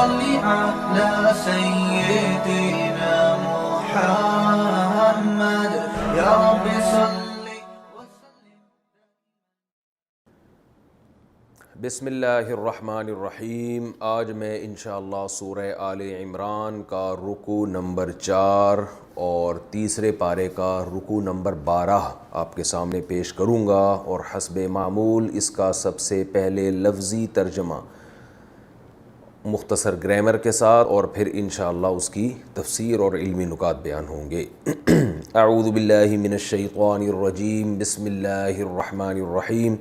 صل على سيدنا محمد يا رب صل. بسم اللہ الرحمن الرحیم. آج میں انشاءاللہ سورہ آل عمران کا رکوع نمبر 4 اور تیسرے پارے کا رکوع نمبر 12 آپ کے سامنے پیش کروں گا، اور حسب معمول اس کا سب سے پہلے لفظی ترجمہ مختصر گرامر کے ساتھ، اور پھر انشاءاللہ اس کی تفسیر اور علمی نکات بیان ہوں گے. اعوذ باللہ من الشیطان الرجیم. بسم اللہ الرحمن الرحیم.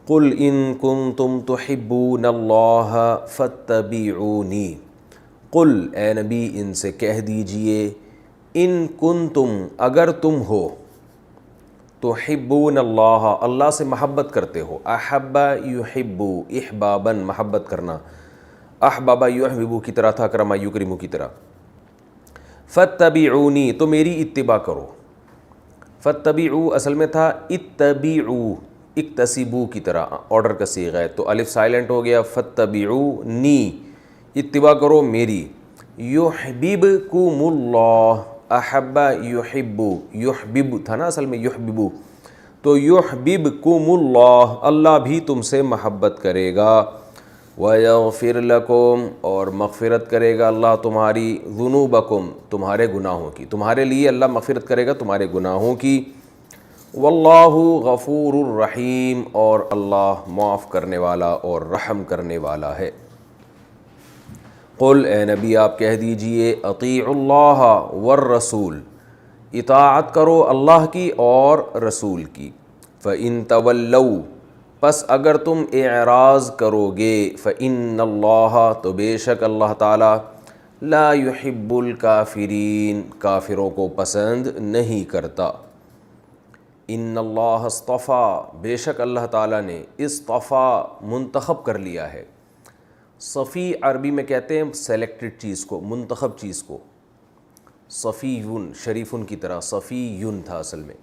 قل ان کنتم تحبون اللہ فاتبعونی. قل اے نبی ان سے کہہ دیجئے، ان کنتم اگر تم ہو، تحبون اللہ اللہ سے محبت کرتے ہو. احب یحب احبابا محبت کرنا، احباب یحبب کی طرح تھا، کرم یکرم کی طرح. فاتبعونی تو میری اتباع کرو. فاتبعوا اصل میں تھا اتبعوا، اکتسبو کی طرح آرڈر کا صیغہ ہے، تو الف سائلنٹ ہو گیا. فاتبعونی اتباع کرو میری. یحببکم اللہ، احب یحب یحبب تھا نا اصل میں یحببو، تو یحببکم اللہ اللہ بھی تم سے محبت کرے گا. ویغفر لکم اور مغفرت کرے گا اللہ تمہاری، ذنوبکم تمہارے گناہوں کی، تمہارے لیے اللہ مغفرت کرے گا تمہارے گناہوں کی. واللہ غفور الرحیم اور اللہ معاف کرنے والا اور رحم کرنے والا ہے. قل اے نبی آپ کہہ دیجئے، اطیعوا اللہ والرسول اطاعت کرو اللہ کی اور رسول کی. فإن تولوا پس اگر تم اعراض کرو گے، فإن اللہ تو بے شک اللہ تعالی لا يحب الکافرین کافروں کو پسند نہیں کرتا. ان اللہ اصطفیٰ بے شک اللہ تعالیٰ نے اصطفیٰ منتخب کر لیا ہے. صفی عربی میں کہتے ہیں سلیکٹڈ چیز کو، منتخب چیز کو. صفیون شریفن کی طرح صفیون تھا اصل میں،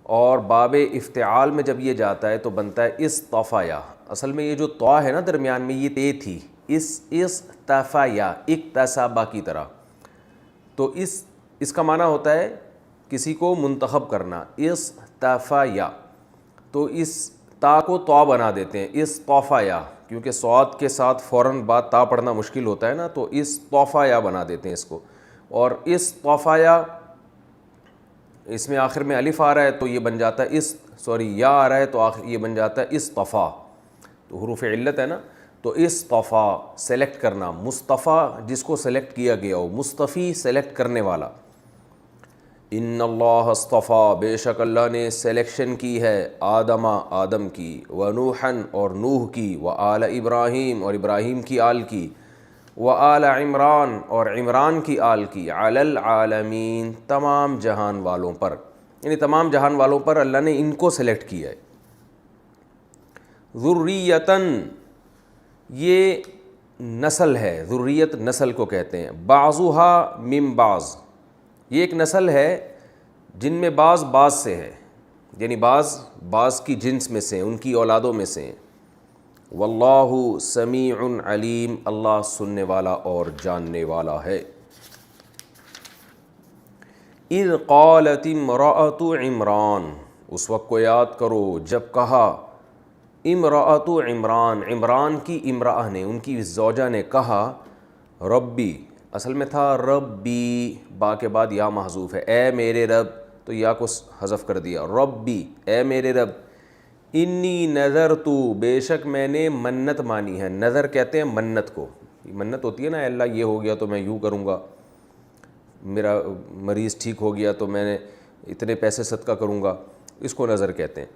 اور باب افتعال میں جب یہ جاتا ہے تو بنتا ہے اصطفیا. اصل میں یہ جو طا ہے نا درمیان میں یہ تے تھی، اصطفیا اکتسابہ کی طرح. تو اس کا معنی ہوتا ہے کسی کو منتخب کرنا. اصطفیا تو اس تا کو طا بنا دیتے ہیں اصطفیا، کیونکہ صاد کے ساتھ فوراً بعد تا پڑھنا مشکل ہوتا ہے نا، تو اصطفیا بنا دیتے ہیں اس کو. اور اصطفیا اس میں آخر میں الف آ رہا ہے تو یہ بن جاتا ہے یا آ رہا ہے تو یہ بن جاتا ہے اصطفیٰ، تو حروف علت ہے نا. تو اصطفیٰ سلیکٹ کرنا، مصطفیٰ جس کو سلیکٹ کیا گیا ہو، مصطفی سلیکٹ کرنے والا. ان اللہ اصطفیٰ بے شک اللہ نے سلیکشن کی ہے آدم کی، ونوحا اور نوح کی، وآل ابراہیم اور ابراہیم کی آل کی، وآل عمران اور عمران کی آل کی، علی العالمین تمام جہان والوں پر، یعنی تمام جہان والوں پر اللہ نے ان کو سلیکٹ کیا ہے. ذریتاً یہ نسل ہے، ذریت نسل کو کہتے ہیں. بعضها من بعض یہ ایک نسل ہے جن میں بعض سے ہے، یعنی بعض کی جنس میں سے، ان کی اولادوں میں سے. واللہ سمیع علیم اللہ سننے والا اور جاننے والا ہے. اذ قالت امرأۃ عمران اس وقت کو یاد کرو جب کہا امرأۃ عمران، عمران کی امرأہ نے، ان کی زوجہ نے کہا، ربی اصل میں تھا ربی، با کے بعد یا محذوف ہے، اے میرے رب، تو یا کو حذف کر دیا، ربی اے میرے رب، انی نذرت بے شک میں نے منت مانی ہے. نظر کہتے ہیں منت کو، منت ہوتی ہے نا، اللہ یہ ہو گیا تو میں یوں کروں گا، میرا مریض ٹھیک ہو گیا تو میں نے اتنے پیسے صدقہ کروں گا، اس کو نظر کہتے ہیں.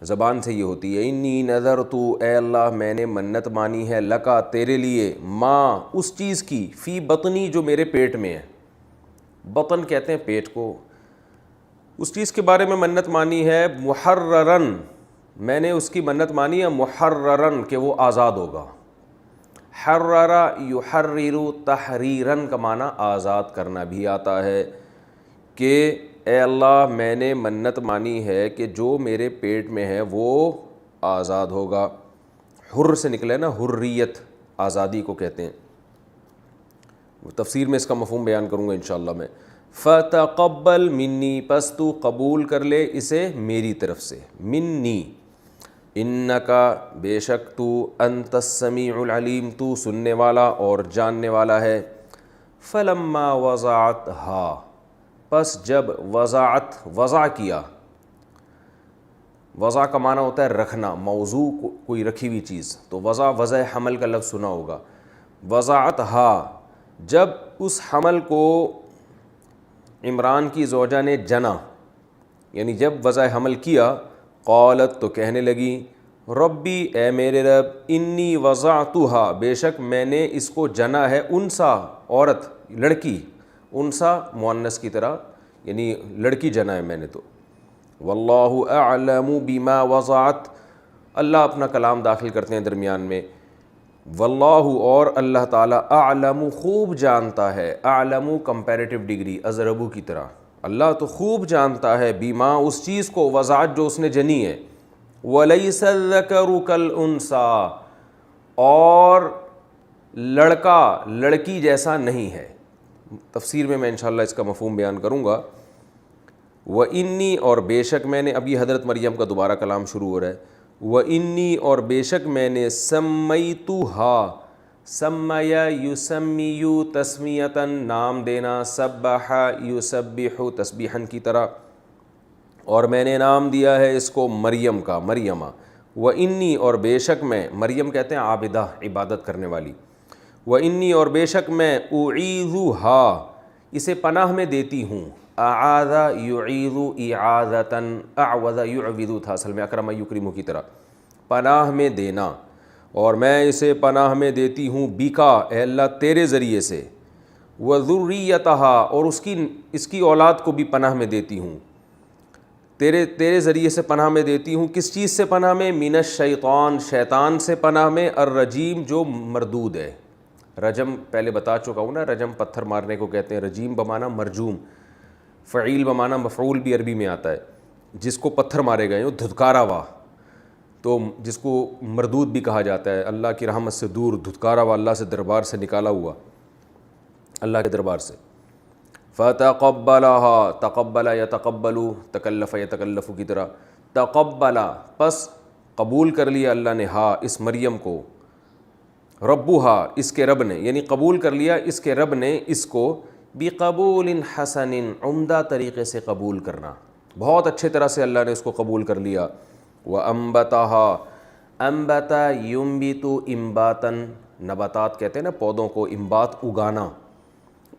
زبان سے یہ ہوتی ہے. انی نذرت اے اللہ میں نے منت مانی ہے، لکا تیرے لیے، ماں اس چیز کی، فی بطنی جو میرے پیٹ میں ہے. بطن کہتے ہیں پیٹ کو. اس چیز کے بارے میں منت مانی ہے، محررن میں نے اس کی منت مانی ہے، محررن کہ وہ آزاد ہوگا. حرر یحرر تحریرن کا معنی آزاد کرنا بھی آتا ہے، کہ اے اللہ میں نے منت مانی ہے کہ جو میرے پیٹ میں ہے وہ آزاد ہوگا. حر سے نکلے نا حریت، آزادی کو کہتے ہیں. تفسیر میں اس کا مفہوم بیان کروں گا انشاءاللہ میں. فتقبل منی، پس تو قبول کر لے اسے میری طرف سے. منی، انکا، بے شک تو، انت السمیع العلیم، تو سننے والا اور جاننے والا ہے. فلما وضعتها، پس جب وضع کیا. وضع کا معنی ہوتا ہے رکھنا، موضوع کوئی رکھی ہوئی چیز، تو وضع حمل کا لفظ سنا ہوگا. وضعتها، جب اس حمل کو عمران کی زوجہ نے جنا، یعنی جب وضع حمل کیا، قالت، تو کہنے لگی، ربی، اے میرے رب، انی وضعتها، بے شک میں نے اس کو جنا ہے، انسا، عورت، لڑکی، انسا مؤنث کی طرح، یعنی لڑکی جنا ہے میں نے تو. واللہ اعلم بما وضعت، اللہ اپنا کلام داخل کرتے ہیں درمیان میں. واللہ، اور اللہ تعالیٰ، اعلم، خوب جانتا ہے. اعلم کمپیریٹیو ڈگری، ازربو کی طرح. اللہ تو خوب جانتا ہے بیما، اس چیز کو، وضعت جو اس نے جنی ہے. وَلَيْسَ الذَّكَرُ كَالْأُنثَىٰ، اور لڑکا لڑکی جیسا نہیں ہے. تفسیر میں انشاءاللہ اس کا مفہوم بیان کروں گا. وَإِنِّي، اور بے شک میں نے، اب یہ حضرت مریم کا دوبارہ کلام شروع ہو رہا ہے. وَإِنِّي، اور بے شک میں نے، سَمَّيْتُهَا، سَمَّيَ يُسَمِّيُ تسمیةً، نام دینا، سبح یسبح تسبیحاً کی طرح، اور میں نے نام دیا ہے اس کو مریم کا، مریمہ. وَإِنِّي، اور بے شک میں، مریم کہتے ہیں عابدہ، عبادت کرنے والی. وَإِنِّي، اور بے شک میں، أُعِيذُهَا، اسے پناہ میں دیتی ہوں. اعاذ یعیذ اعاذۃً، اعوذ یعوذ تھا اصل میں، اکرم یکرم کی طرح، پناہ میں دینا. اور میں اسے پناہ میں دیتی ہوں، بیکا، اے اللہ تیرے ذریعے سے. وذریتہا، اور اس کی اولاد کو بھی پناہ میں دیتی ہوں، تیرے ذریعے سے پناہ میں دیتی ہوں. کس چیز سے پناہ میں؟ من الشیطان، شیطان سے پناہ میں. الرجیم، جو مردود ہے. رجم پہلے بتا چکا ہوں نا، رجم پتھر مارنے کو کہتے ہیں. رجیم بمعنی مرجوم، فعیل بمعنی مفعول بھی عربی میں آتا ہے. جس کو پتھر مارے گئے، وہ دھتکارا ہوا، تو جس کو مردود بھی کہا جاتا ہے. اللہ کی رحمت سے دور، دھتکارا ہوا، اللہ سے دربار سے نکالا ہوا، اللہ کے دربار سے. فتقبلها، تقبل یتقبل، تکلف یتکلف کی طرح. تقبل، پس قبول کر لیا اللہ نے، ہا، اس مریم کو. ربھا، اس کے رب نے، یعنی قبول کر لیا اس کے رب نے اس کو. بقبول حسن، عمدہ طریقے سے قبول کرنا، بہت اچھے طرح سے اللہ نے اس کو قبول کر لیا. وَأَنبَتَهَا، انبتا ينبت انباتاً، نباتات کہتے ہیں نا پودوں کو، انبات اگانا،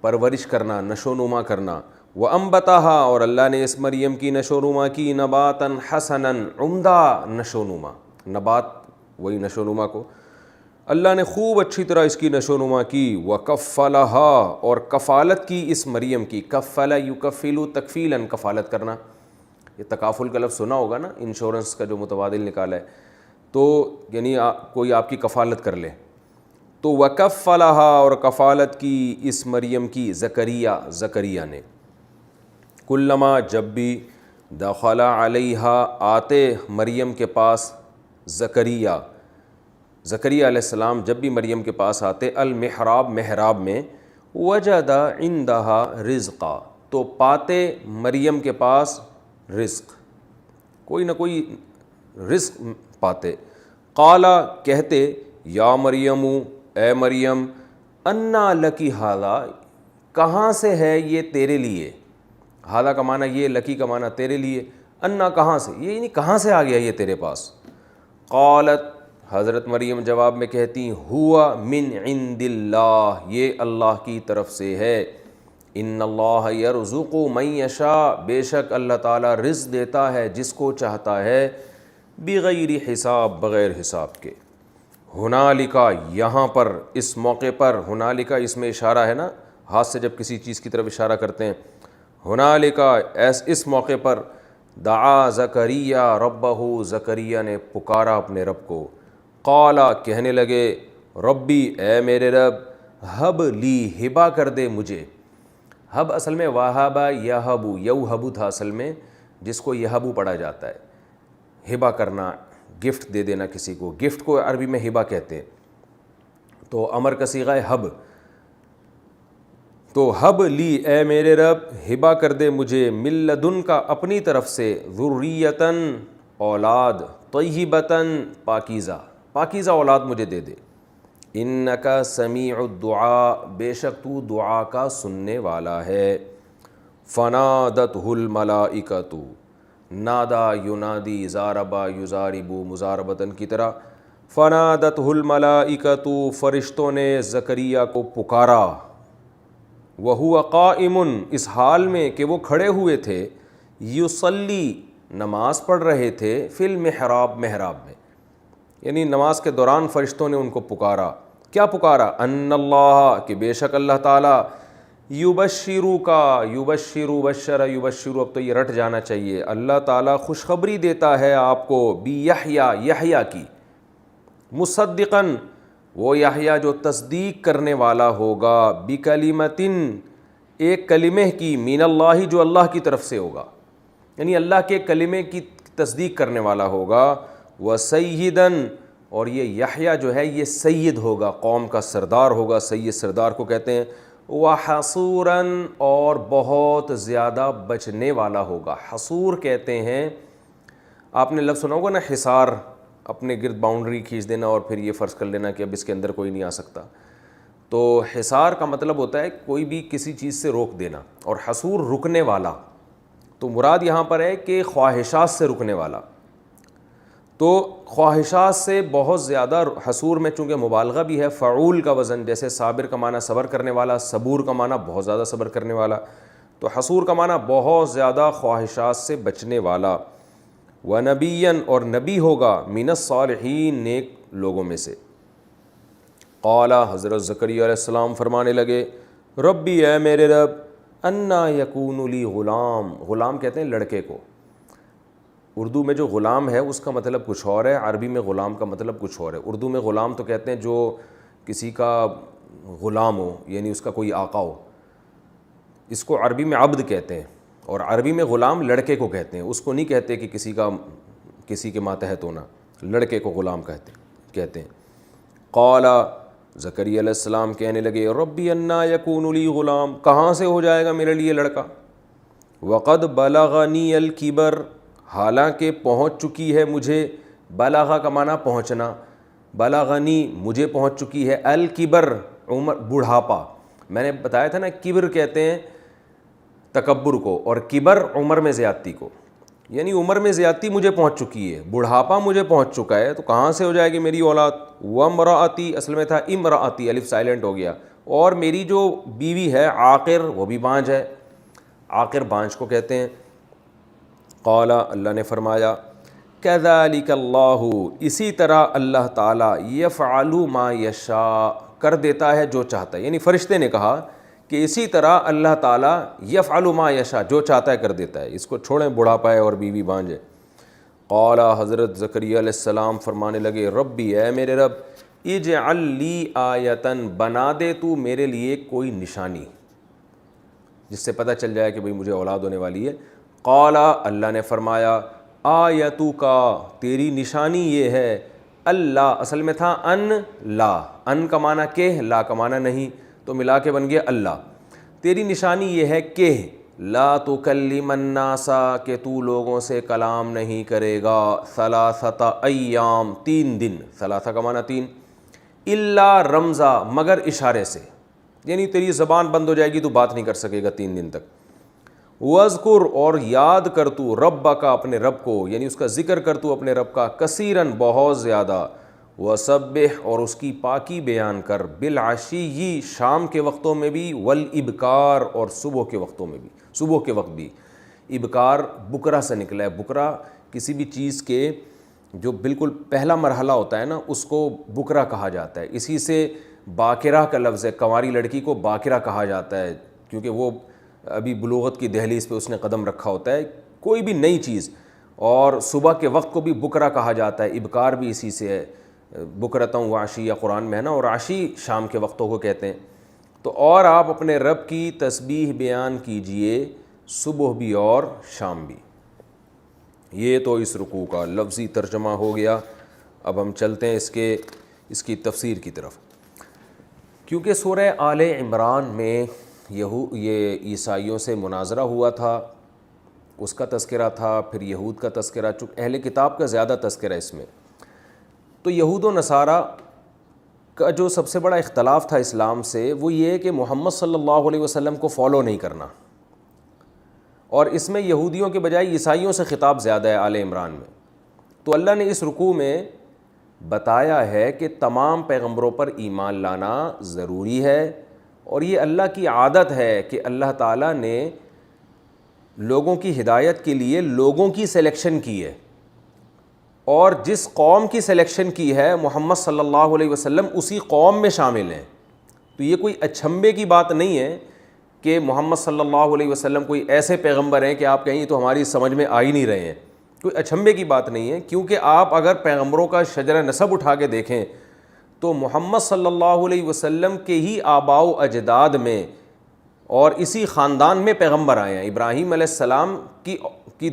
پرورش کرنا، نشو نما کرنا. وَأَنبَتَهَا، اور اللہ نے اس مریم کی نشو نما کی، نباتاً حسناً، عمدہ نشو نما. نبات وہی نشو نما کو اللہ نے خوب اچھی طرح اس کی نشو نما کی. وَكَفَّلَهَا، اور کفالت کی اس مریم کی. کفل یکفل تکفیلاً، کفالت کرنا. یہ تکافل کا لفظ سنا ہوگا نا، انشورنس کا جو متبادل نکالا ہے، تو یعنی کوئی آپ کی کفالت کر لے. تو وَكَفَّلَهَا، اور کفالت کی اس مریم کی، زکریا نے. کلما، جب بھی، دخل علیہا، آتے مریم کے پاس، زکریا علیہ السلام جب بھی مریم کے پاس آتے، المحراب، محراب میں، وجد عندہا رزقا، تو پاتے مریم کے پاس رزق، کوئی نہ کوئی رزق پاتے. قالا، کہتے، یا مریم، اے مریم، انا لکی ھذا، کہاں سے ہے یہ تیرے لیے. ھذا کا معنی یہ، لکی کا معنی تیرے لیے. انا، کہاں سے، یہ یعنی کہاں سے آ گیا یہ تیرے پاس. قالت، حضرت مریم جواب میں کہتی، ہوا من عند اللہ، یہ اللہ کی طرف سے ہے. ان اللہ یرزق من یشاء، بے شک اللہ تعالیٰ رزق دیتا ہے جس کو چاہتا ہے، بغیر حساب، بغیر حساب کے. ہنالکا، یہاں پر، اس موقع پر، ہنالکا اس میں اشارہ ہے نا، ہاتھ سے جب کسی چیز کی طرف اشارہ کرتے ہیں. ہنالکا، اس موقع پر، دعا زکریا ربہ، زکریا نے پکارا اپنے رب کو. قالا، کہنے لگے، ربی، اے میرے رب، ہب لی، ہبا کر دے مجھے. ہب اصل میں واہبا یہبو، یوہبو تھا اصل میں، جس کو یہبو پڑھا جاتا ہے، ہبا کرنا، گفٹ دے دینا کسی کو. گفٹ کو عربی میں ہبا کہتے ہیں. تو امر کا صیغہ ہے حب. تو حب لی اے میرے رب ہبا کر دے مجھے من لدن کا اپنی طرف سے ذریتاً اولاد طیبتاً پاکیزہ پاکیزہ اولاد مجھے دے دے. انکا سمیع الدعاء بے شک تو دعا کا سننے والا ہے. فنادتہ الملائکۃ نادا ینادی ضاربا یضاربو مضاربتاً کی طرح. فنادتہ الملائکۃ فرشتوں نے زکریا کو پکارا. وہو قائم اس حال میں کہ وہ کھڑے ہوئے تھے. یصلی نماز پڑھ رہے تھے. فی المحراب محراب میں یعنی نماز کے دوران فرشتوں نے ان کو پکارا. کیا پکارا؟ ان اللہ کہ بے شک اللہ تعالیٰ یبشرو کا یبشرو بشر یبشرو اب تو یہ رٹ جانا چاہیے. اللہ تعالیٰ خوشخبری دیتا ہے آپ کو بیحییٰ یحییٰ کی. مصدقاً وہ یحییٰ جو تصدیق کرنے والا ہوگا. بکلمتن ایک کلمے کی. من اللہ جو اللہ کی طرف سے ہوگا یعنی اللہ کے کلمے کی تصدیق کرنے والا ہوگا. وسیداً اور یہ یحییٰ جو ہے یہ سید ہوگا قوم کا سردار ہوگا. سید سردار کو کہتے ہیں. وحصوراً اور بہت زیادہ بچنے والا ہوگا. حصور کہتے ہیں آپ نے لفظ سنا ہوگا نا حصار اپنے گرد باؤنڈری کھینچ دینا اور پھر یہ فرض کر لینا کہ اب اس کے اندر کوئی نہیں آ سکتا. تو حصار کا مطلب ہوتا ہے کوئی بھی کسی چیز سے روک دینا اور حصور رکنے والا. تو مراد یہاں پر ہے کہ خواہشات سے رکنے والا. تو خواہشات سے بہت زیادہ حصور میں چونکہ مبالغہ بھی ہے فعول کا وزن جیسے صابر کا معنی صبر کرنے والا صبور کا معنی بہت زیادہ صبر کرنے والا. تو حصور کا معنی بہت زیادہ خواہشات سے بچنے والا. ونبیًا اور نبی ہوگا من الصالحین نیک لوگوں میں سے. قال حضرت زکریا علیہ السلام فرمانے لگے ربی اے میرے رب انا یکون لی غلام. غلام کہتے ہیں لڑکے کو. اردو میں جو غلام ہے اس کا مطلب کچھ اور ہے. عربی میں غلام کا مطلب کچھ اور ہے. اردو میں غلام تو کہتے ہیں جو کسی کا غلام ہو یعنی اس کا کوئی آقا ہو. اس کو عربی میں عبد کہتے ہیں اور عربی میں غلام لڑکے کو کہتے ہیں. اس کو نہیں کہتے کہ کسی کے ماتحت ہونا. لڑکے کو غلام کہتے ہیں. قال زکریا علیہ السلام کہنے لگے ربی انا یکون لی غلام کہاں سے ہو جائے گا میرے لیے لڑکا. وقد بلغنی الکبر حالانکہ پہنچ چکی ہے مجھے. بلغہ کا معنی پہنچنا. بلغنی مجھے پہنچ چکی ہے. الکبر عمر بڑھاپا. میں نے بتایا تھا نا کبر کہتے ہیں تکبر کو اور کبر عمر میں زیادتی کو. یعنی عمر میں زیادتی مجھے پہنچ چکی ہے. بڑھاپا مجھے پہنچ چکا ہے. تو کہاں سے ہو جائے گی میری اولاد. وامرأتی اصل میں تھا امرأتی الف سائلنٹ ہو گیا. اور میری جو بیوی ہے عاقر وہ بھی بانجھ ہے. عاقر بانجھ کو کہتے ہیں. قال اللہ نے فرمایا کذالک اللہ اسی طرح اللہ تعالیٰ یفعل ما یشاء کر دیتا ہے جو چاہتا ہے. یعنی فرشتے نے کہا کہ اسی طرح اللہ تعالیٰ یفعل ما یشاء جو چاہتا ہے کر دیتا ہے. اس کو چھوڑیں بڑھاپا ہے اور بیوی بانجھ ہے. قال حضرت زکریا علیہ السلام فرمانے لگے ربی اے میرے رب اجعل لی آیتن بنا دے تو میرے لیے کوئی نشانی جس سے پتہ چل جائے کہ بھئی مجھے اولاد ہونے والی ہے. قال اللہ نے فرمایا آیتو کا تیری نشانی یہ ہے. اللہ اصل میں تھا ان لا. ان کا معنی کہ لا کا معنی نہیں تو ملا کے بن گیا اللہ. تیری نشانی یہ ہے کہ لا تکلم الناس کہ تو لوگوں سے کلام نہیں کرے گا. ثلاثۃ ایام 3 دن. ثلاثہ کا معنی 3. الا رمزا مگر اشارے سے. یعنی تیری زبان بند ہو جائے گی تو بات نہیں کر سکے گا 3 دن تک. وذکر اور یاد کر تو ربک کا اپنے رب کو یعنی اس کا ذکر کر تو اپنے رب کا کثیرن بہت زیادہ. وسبح اور اس کی پاکی بیان کر. بالعشی شام کے وقتوں میں بھی. والابکار اور صبح کے وقتوں میں بھی. صبح کے وقت بھی. ابکار بکرا سے نکلا ہے. بکرا کسی بھی چیز کے جو بالکل پہلا مرحلہ ہوتا ہے نا اس کو بکرا کہا جاتا ہے. اسی سے باکرہ کا لفظ ہے. کنواری لڑکی کو باکرہ کہا جاتا ہے کیونکہ وہ ابھی بلوغت کی دہلیز پہ اس نے قدم رکھا ہوتا ہے. کوئی بھی نئی چیز. اور صبح کے وقت کو بھی بکرا کہا جاتا ہے. ابکار بھی اسی سے ہے. بکرتوں وعشی یا قرآن میں ہے نا. اور عشی شام کے وقتوں کو کہتے ہیں. تو اور آپ اپنے رب کی تسبیح بیان کیجئے صبح بھی اور شام بھی. یہ تو اس رکوع کا لفظی ترجمہ ہو گیا. اب ہم چلتے ہیں اس کی تفسیر کی طرف. کیونکہ سورہ آل عمران میں یہ عیسائیوں سے مناظرہ ہوا تھا، اس کا تذکرہ تھا، پھر یہود کا تذکرہ، چونکہ اہل کتاب کا زیادہ تذکرہ اس میں. تو یہود و نصارہ کا جو سب سے بڑا اختلاف تھا اسلام سے وہ یہ ہے کہ محمد صلی اللہ علیہ وسلم کو فالو نہیں کرنا، اور اس میں یہودیوں کے بجائے عیسائیوں سے خطاب زیادہ ہے آل عمران میں. تو اللہ نے اس رکوع میں بتایا ہے کہ تمام پیغمبروں پر ایمان لانا ضروری ہے، اور یہ اللہ کی عادت ہے کہ اللہ تعالیٰ نے لوگوں کی ہدایت کے لیے لوگوں کی سلیکشن کی ہے، اور جس قوم کی سلیکشن کی ہے محمد صلی اللہ علیہ وسلم اسی قوم میں شامل ہیں. تو یہ کوئی اچھمبے کی بات نہیں ہے کہ محمد صلی اللہ علیہ وسلم کوئی ایسے پیغمبر ہیں کہ آپ کہیں یہ تو ہماری سمجھ میں آ ہی نہیں رہے ہیں. کوئی اچھمبے کی بات نہیں ہے، کیونکہ آپ اگر پیغمبروں کا شجرہ نسب اٹھا کے دیکھیں تو محمد صلی اللہ علیہ وسلم کے ہی آباء و اجداد میں اور اسی خاندان میں پیغمبر آئے ہیں. ابراہیم علیہ السلام کی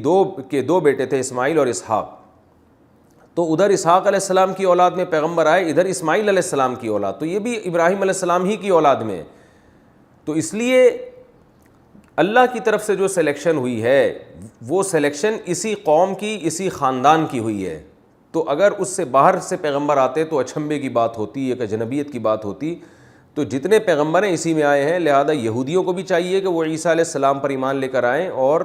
دو بیٹے تھے، اسماعیل اور اسحاق. تو ادھر اسحاق علیہ السلام کی اولاد میں پیغمبر آئے، ادھر اسماعیل علیہ السلام کی اولاد، تو یہ بھی ابراہیم علیہ السلام ہی کی اولاد میں. تو اس لیے اللہ کی طرف سے جو سلیکشن ہوئی ہے وہ سلیکشن اسی قوم کی، اسی خاندان کی ہوئی ہے. تو اگر اس سے باہر سے پیغمبر آتے تو اچھمبے کی بات ہوتی، ایک اجنبیت کی بات ہوتی. تو جتنے پیغمبر ہیں اسی میں آئے ہیں، لہذا یہودیوں کو بھی چاہیے کہ وہ عیسیٰ علیہ السلام پر ایمان لے کر آئیں، اور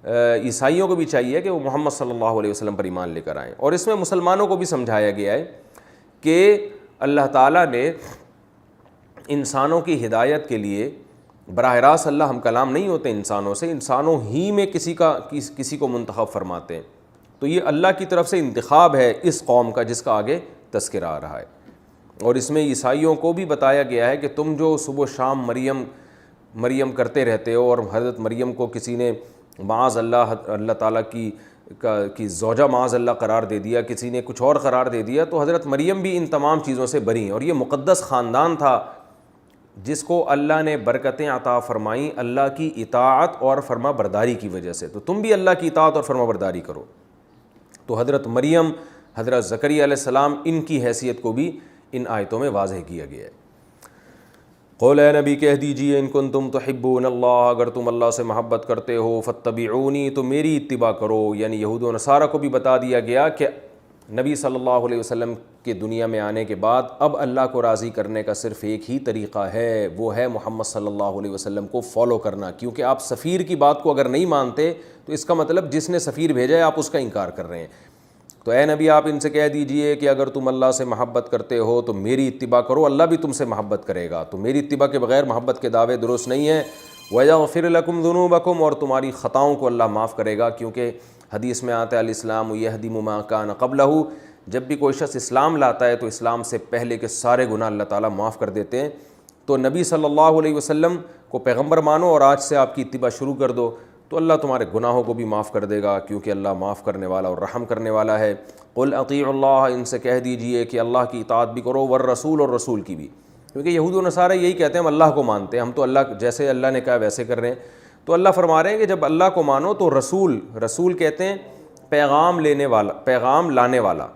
عیسائیوں کو بھی چاہیے کہ وہ محمد صلی اللہ علیہ وسلم پر ایمان لے کر آئیں. اور اس میں مسلمانوں کو بھی سمجھایا گیا ہے کہ اللہ تعالیٰ نے انسانوں کی ہدایت کے لیے براہ راست اللہ ہم کلام نہیں ہوتے انسانوں سے، انسانوں ہی میں کسی کو منتخب فرماتے ہیں. تو یہ اللہ کی طرف سے انتخاب ہے اس قوم کا جس کا آگے تذکرہ آ رہا ہے. اور اس میں عیسائیوں کو بھی بتایا گیا ہے کہ تم جو صبح و شام مریم کرتے رہتے ہو، اور حضرت مریم کو کسی نے معاذ اللہ تعالیٰ کی زوجہ معاذ اللہ قرار دے دیا، کسی نے کچھ اور قرار دے دیا، تو حضرت مریم بھی ان تمام چیزوں سے بری ہیں. اور یہ مقدس خاندان تھا جس کو اللہ نے برکتیں عطا فرمائیں اللہ کی اطاعت اور فرما برداری کی وجہ سے. تو تم بھی اللہ کی اطاعت اور فرما برداری کرو. تو حضرت مریم، حضرت زکریا علیہ السلام، ان کی حیثیت کو بھی ان آیتوں میں واضح کیا گیا ہے. قول اے نبی کہہ دیجئے ان کنتم تحبون اللہ، اگر تم اللہ سے محبت کرتے ہو، فاتبعونی، تو میری اتباع کرو. یعنی یہود و نصارہ کو بھی بتا دیا گیا کہ نبی صلی اللہ علیہ وسلم کے دنیا میں آنے کے بعد اب اللہ کو راضی کرنے کا صرف ایک ہی طریقہ ہے، وہ ہے محمد صلی اللہ علیہ وسلم کو فالو کرنا. کیونکہ آپ سفیر کی بات کو اگر نہیں مانتے تو اس کا مطلب جس نے سفیر بھیجا ہے آپ اس کا انکار کر رہے ہیں. تو اے نبی آپ ان سے کہہ دیجئے کہ اگر تم اللہ سے محبت کرتے ہو تو میری اتباع کرو، اللہ بھی تم سے محبت کرے گا. تو میری اتباع کے بغیر محبت کے دعوے درست نہیں ہیں. وَيَغْفِرْ لَكُمْ ذُنُوبَكُمْ، اور تمہاری خطاؤں کو اللہ معاف کرے گا. کیونکہ حدیث میں آتا ہے الاسلام یہدم ما کان قبلہ، جب بھی کوئی شخص اسلام لاتا ہے تو اسلام سے پہلے کے سارے گناہ اللہ تعالیٰ معاف کر دیتے ہیں. تو نبی صلی اللہ علیہ وسلم کو پیغمبر مانو اور آج سے آپ کی اتباع شروع کر دو تو اللہ تمہارے گناہوں کو بھی معاف کر دے گا، کیونکہ اللہ معاف کرنے والا اور رحم کرنے والا ہے. قل اطیعوا اللہ، ان سے کہہ دیجئے کہ اللہ کی اطاعت بھی کرو، والرسول، اور رسول کی بھی. کیونکہ یہود و نصارہ یہی کہتے ہیں ہم اللہ کو مانتے ہیں، ہم تو اللہ جیسے اللہ نے کہا ویسے کر رہے ہیں. تو اللہ فرما رہے ہیں کہ جب اللہ کو مانو تو رسول کہتے ہیں پیغام لینے والا، پیغام لانے والا.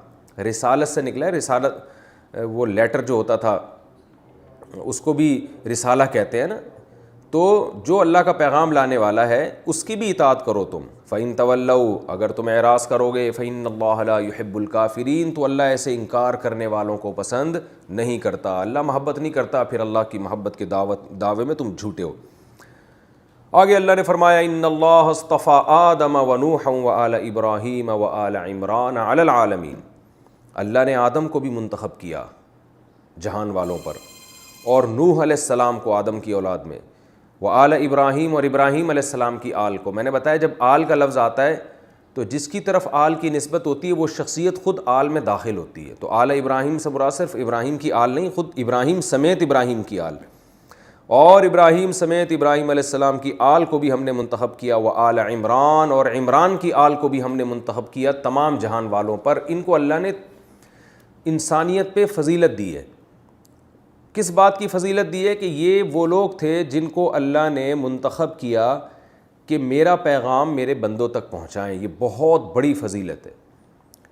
رسالت سے نکلا ہے، رسالت وہ لیٹر جو ہوتا تھا اس کو بھی رسالہ کہتے ہیں نا. تو جو اللہ کا پیغام لانے والا ہے اس کی بھی اطاعت کرو تم. فَإِن تَوَلَّوْا، اگر تم اعراض کرو گے، فَإِنَّ اللَّهَ لَا يُحِبُّ الْكَافِرِينَ، تو اللہ ایسے انکار کرنے والوں کو پسند نہیں کرتا. اللہ محبت نہیں کرتا، پھر اللہ کی محبت کے دعوے میں تم جھوٹے ہو. آگے اللہ نے فرمایا ان اللہ اصطفى آدم ونوحا وآل ابراہیم وآل عمران علی العالمین. اللہ نے آدم کو بھی منتخب کیا جہان والوں پر، اور نوح علیہ السلام کو آدم کی اولاد میں، وآل ابراہیم، اور ابراہیم علیہ السلام کی آل کو. میں نے بتایا جب آل کا لفظ آتا ہے تو جس کی طرف آل کی نسبت ہوتی ہے وہ شخصیت خود آل میں داخل ہوتی ہے. تو آل ابراہیم سے مراد صرف ابراہیم کی آل نہیں، خود ابراہیم سمیت ابراہیم کی آل، اور ابراہیم سمیت ابراہیم علیہ السلام کی آل کو بھی ہم نے منتخب کیا. وآل عمران، اور عمران کی آل کو بھی ہم نے منتخب کیا تمام جہان والوں پر. ان کو اللہ نے انسانیت پہ فضیلت دی ہے. کس بات کی فضیلت دی ہے؟ کہ یہ وہ لوگ تھے جن کو اللہ نے منتخب کیا کہ میرا پیغام میرے بندوں تک پہنچائیں. یہ بہت بڑی فضیلت ہے.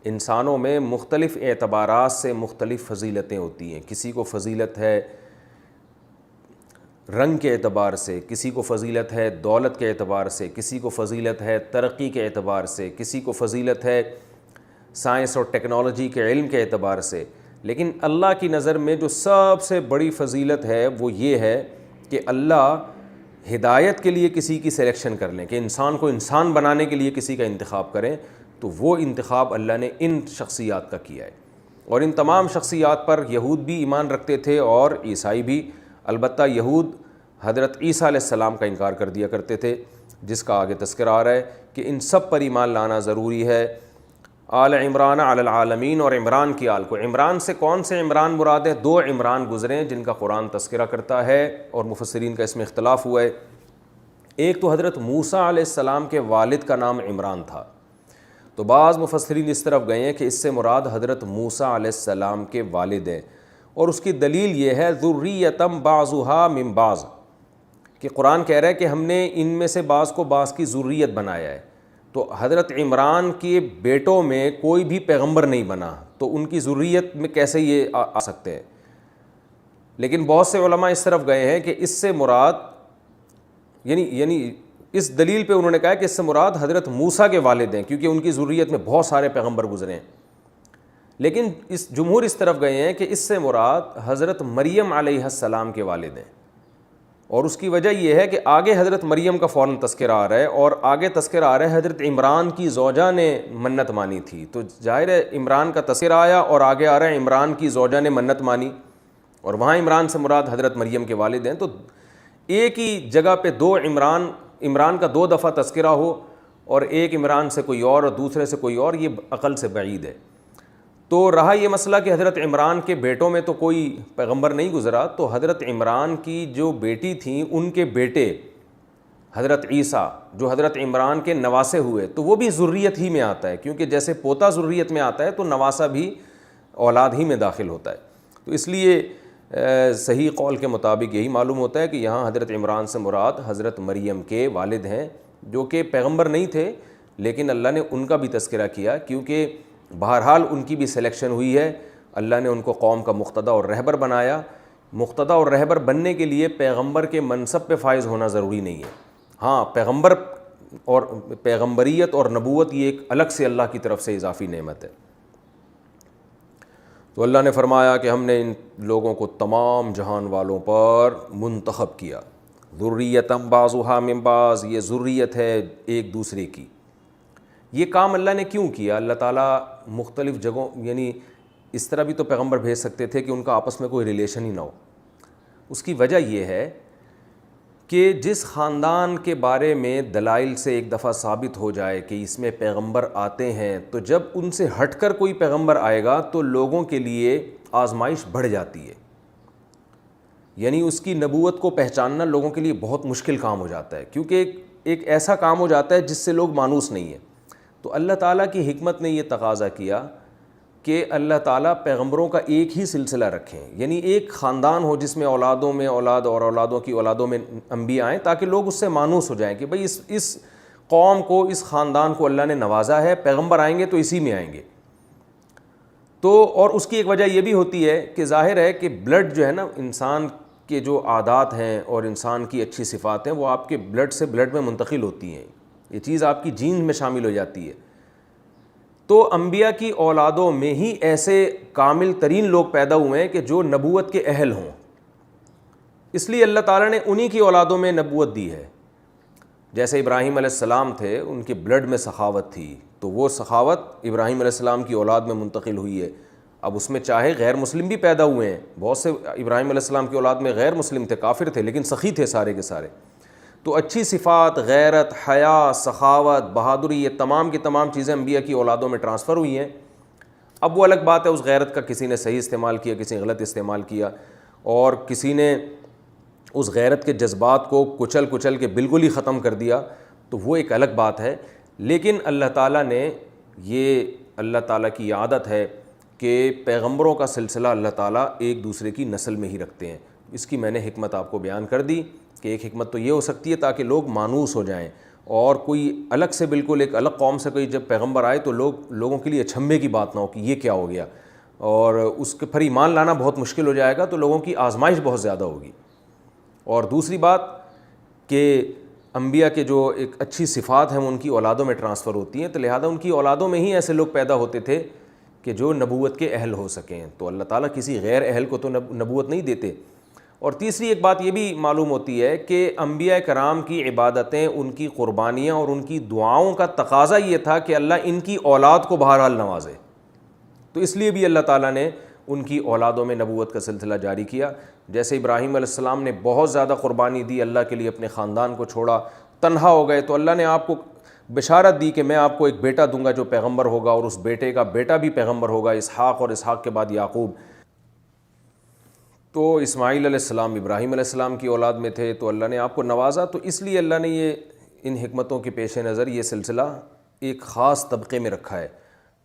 انسانوں میں مختلف اعتبارات سے مختلف فضیلتیں ہوتی ہیں. کسی کو فضیلت ہے رنگ کے اعتبار سے، کسی کو فضیلت ہے دولت کے اعتبار سے، کسی کو فضیلت ہے ترقی کے اعتبار سے، کسی کو فضیلت ہے سائنس اور ٹیکنالوجی کے علم کے اعتبار سے، لیکن اللہ کی نظر میں جو سب سے بڑی فضیلت ہے وہ یہ ہے کہ اللہ ہدایت کے لیے کسی کی سلیکشن کر لیں، کہ انسان کو انسان بنانے کے لیے کسی کا انتخاب کریں، تو وہ انتخاب اللہ نے ان شخصیات کا کیا ہے۔ اور ان تمام شخصیات پر یہود بھی ایمان رکھتے تھے اور عیسائی بھی، البتہ یہود حضرت عیسیٰ علیہ السلام کا انکار کر دیا کرتے تھے، جس کا آگے تذکرہ آ رہا ہے کہ ان سب پر ایمان لانا ضروری ہے۔ آل عمران علی العالمین، اور عمران کی آل کو، عمران سے کون سے عمران مراد ہے؟ 2 عمران گزرے ہیں جن کا قرآن تذکرہ کرتا ہے اور مفسرین کا اس میں اختلاف ہوا ہے۔ ایک تو حضرت موسیٰ علیہ السلام کے والد کا نام عمران تھا، تو بعض مفسرین اس طرف گئے ہیں کہ اس سے مراد حضرت موسیٰ علیہ السلام کے والد ہیں، اور اس کی دلیل یہ ہے ذریۃ بعضھا من بعض، کہ قرآن کہہ رہا ہے کہ ہم نے ان میں سے بعض کو بعض کی ذریت بنایا ہے، تو حضرت عمران کے بیٹوں میں کوئی بھی پیغمبر نہیں بنا، تو ان کی ذریت میں کیسے یہ آ سکتے ہیں؟ لیکن بہت سے علماء اس طرف گئے ہیں کہ اس سے مراد یعنی اس دلیل پہ انہوں نے کہا کہ اس سے مراد حضرت موسیٰ کے والد ہیں، کیونکہ ان کی ذریت میں بہت سارے پیغمبر گزرے ہیں۔ لیکن اس جمہور اس طرف گئے ہیں کہ اس سے مراد حضرت مریم علیہ السلام کے والد ہیں، اور اس کی وجہ یہ ہے کہ آگے حضرت مریم کا فوراً تذکرہ آ رہا ہے، اور آگے تذکرہ آ رہا ہے حضرت عمران کی زوجہ نے منت مانی تھی، تو ظاہر ہے عمران کا تذکرہ آیا اور آگے آ رہا ہے عمران کی زوجہ نے منت مانی، اور وہاں عمران سے مراد حضرت مریم کے والد ہیں۔ تو ایک ہی جگہ پہ 2 عمران کا 2 دفعہ تذکرہ ہو، اور ایک عمران سے کوئی اور دوسرے سے کوئی اور، یہ عقل سے بعید ہے۔ تو رہا یہ مسئلہ کہ حضرت عمران کے بیٹوں میں تو کوئی پیغمبر نہیں گزرا، تو حضرت عمران کی جو بیٹی تھیں ان کے بیٹے حضرت عیسیٰ جو حضرت عمران کے نواسے ہوئے، تو وہ بھی ذریت ہی میں آتا ہے، کیونکہ جیسے پوتا ذریت میں آتا ہے تو نواسا بھی اولاد ہی میں داخل ہوتا ہے۔ تو اس لیے صحیح قول کے مطابق یہی معلوم ہوتا ہے کہ یہاں حضرت عمران سے مراد حضرت مریم کے والد ہیں، جو کہ پیغمبر نہیں تھے، لیکن اللہ نے ان کا بھی تذکرہ کیا، کیونکہ بہرحال ان کی بھی سلیکشن ہوئی ہے، اللہ نے ان کو قوم کا مقتدی اور رہبر بنایا۔ مقتدی اور رہبر بننے کے لیے پیغمبر کے منصب پہ فائز ہونا ضروری نہیں ہے، ہاں پیغمبر اور پیغمبریت اور نبوت یہ ایک الگ سے اللہ کی طرف سے اضافی نعمت ہے۔ تو اللہ نے فرمایا کہ ہم نے ان لوگوں کو تمام جہان والوں پر منتخب کیا، ذریۃ بعضھا من بعض، یہ ذریت ہے ایک دوسرے کی۔ یہ کام اللہ نے کیوں کیا؟ اللہ تعالیٰ مختلف جگہوں، یعنی اس طرح بھی تو پیغمبر بھیج سکتے تھے کہ ان کا آپس میں کوئی ریلیشن ہی نہ ہو۔ اس کی وجہ یہ ہے کہ جس خاندان کے بارے میں دلائل سے ایک دفعہ ثابت ہو جائے کہ اس میں پیغمبر آتے ہیں، تو جب ان سے ہٹ کر کوئی پیغمبر آئے گا تو لوگوں کے لیے آزمائش بڑھ جاتی ہے، یعنی اس کی نبوت کو پہچاننا لوگوں کے لیے بہت مشکل کام ہو جاتا ہے، کیونکہ ایک ایسا کام ہو جاتا ہے جس سے لوگ مانوس نہیں ہیں۔ تو اللہ تعالیٰ کی حکمت نے یہ تقاضا کیا کہ اللہ تعالیٰ پیغمبروں کا ایک ہی سلسلہ رکھیں، یعنی ایک خاندان ہو جس میں اولادوں میں اولاد اور اولادوں کی اولادوں میں انبیاء آئیں، تاکہ لوگ اس سے مانوس ہو جائیں کہ بھئی اس قوم کو، اس خاندان کو اللہ نے نوازا ہے، پیغمبر آئیں گے تو اسی میں آئیں گے۔ تو اور اس کی ایک وجہ یہ بھی ہوتی ہے کہ ظاہر ہے کہ بلڈ جو ہے نا، انسان کے جو عادات ہیں اور انسان کی اچھی صفات ہیں وہ آپ کے بلڈ سے بلڈ میں منتقل ہوتی ہیں، یہ چیز آپ کی جین میں شامل ہو جاتی ہے۔ تو انبیاء کی اولادوں میں ہی ایسے کامل ترین لوگ پیدا ہوئے ہیں کہ جو نبوت کے اہل ہوں، اس لیے اللہ تعالیٰ نے انہی کی اولادوں میں نبوت دی ہے۔ جیسے ابراہیم علیہ السلام تھے، ان کے بلڈ میں سخاوت تھی، تو وہ سخاوت ابراہیم علیہ السلام کی اولاد میں منتقل ہوئی ہے۔ اب اس میں چاہے غیر مسلم بھی پیدا ہوئے ہیں، بہت سے ابراہیم علیہ السلام کی اولاد میں غیر مسلم تھے، کافر تھے، لیکن سخی تھے سارے کے سارے۔ تو اچھی صفات، غیرت، حیا، سخاوت، بہادری، یہ تمام کی تمام چیزیں انبیاء کی اولادوں میں ٹرانسفر ہوئی ہیں۔ اب وہ الگ بات ہے، اس غیرت کا کسی نے صحیح استعمال کیا، کسی نے غلط استعمال کیا، اور کسی نے اس غیرت کے جذبات کو کچل کے بالکل ہی ختم کر دیا، تو وہ ایک الگ بات ہے۔ لیکن اللہ تعالیٰ نے اللہ تعالیٰ کی عادت ہے کہ پیغمبروں کا سلسلہ اللہ تعالیٰ ایک دوسرے کی نسل میں ہی رکھتے ہیں۔ اس کی میں نے حکمت آپ کو بیان کر دی کہ ایک حکمت تو یہ ہو سکتی ہے تاکہ لوگ مانوس ہو جائیں، اور کوئی الگ سے بالکل ایک الگ قوم سے کوئی جب پیغمبر آئے تو لوگوں کے لیے اچھمبے کی بات نہ ہو کہ یہ کیا ہو گیا، اور اس کے پھر ایمان لانا بہت مشکل ہو جائے گا، تو لوگوں کی آزمائش بہت زیادہ ہوگی۔ اور دوسری بات کہ انبیاء کے جو ایک اچھی صفات ہیں ان کی اولادوں میں ٹرانسفر ہوتی ہیں، تو لہٰذا ان کی اولادوں میں ہی ایسے لوگ پیدا ہوتے تھے کہ جو نبوت کے اہل ہو سکیں، تو اللہ تعالیٰ کسی غیر اہل کو تو نبوت نہیں دیتے۔ اور تیسری ایک بات یہ بھی معلوم ہوتی ہے کہ انبیاء کرام کی عبادتیں، ان کی قربانیاں اور ان کی دعاؤں کا تقاضا یہ تھا کہ اللہ ان کی اولاد کو بہرحال نوازے، تو اس لیے بھی اللہ تعالیٰ نے ان کی اولادوں میں نبوت کا سلسلہ جاری کیا۔ جیسے ابراہیم علیہ السلام نے بہت زیادہ قربانی دی، اللہ کے لیے اپنے خاندان کو چھوڑا، تنہا ہو گئے، تو اللہ نے آپ کو بشارت دی کہ میں آپ کو ایک بیٹا دوں گا جو پیغمبر ہوگا، اور اس بیٹے کا بیٹا بھی پیغمبر ہوگا، اسحاق، اور اسحاق کے بعد یعقوب۔ تو اسماعیل علیہ السلام ابراہیم علیہ السلام کی اولاد میں تھے، تو اللہ نے آپ کو نوازا، تو اس لیے اللہ نے یہ ان حکمتوں کے پیش نظر یہ سلسلہ ایک خاص طبقے میں رکھا ہے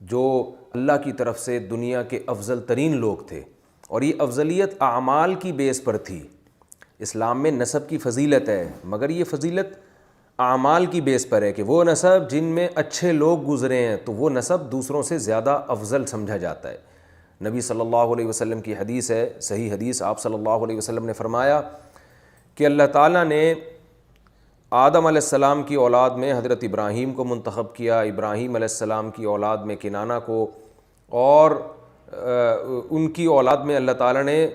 جو اللہ کی طرف سے دنیا کے افضل ترین لوگ تھے، اور یہ افضلیت اعمال کی بیس پر تھی۔ اسلام میں نسب کی فضیلت ہے، مگر یہ فضیلت اعمال کی بیس پر ہے کہ وہ نسب جن میں اچھے لوگ گزرے ہیں تو وہ نسب دوسروں سے زیادہ افضل سمجھا جاتا ہے۔ نبی صلی اللہ علیہ وسلم کی حدیث ہے، صحیح حدیث، آپ صلی اللہ علیہ وسلم نے فرمایا کہ اللہ تعالیٰ نے آدم علیہ السلام کی اولاد میں حضرت ابراہیم کو منتخب کیا، ابراہیم علیہ السلام کی اولاد میں کنانہ کو، اور ان کی اولاد میں اللہ تعالیٰ نے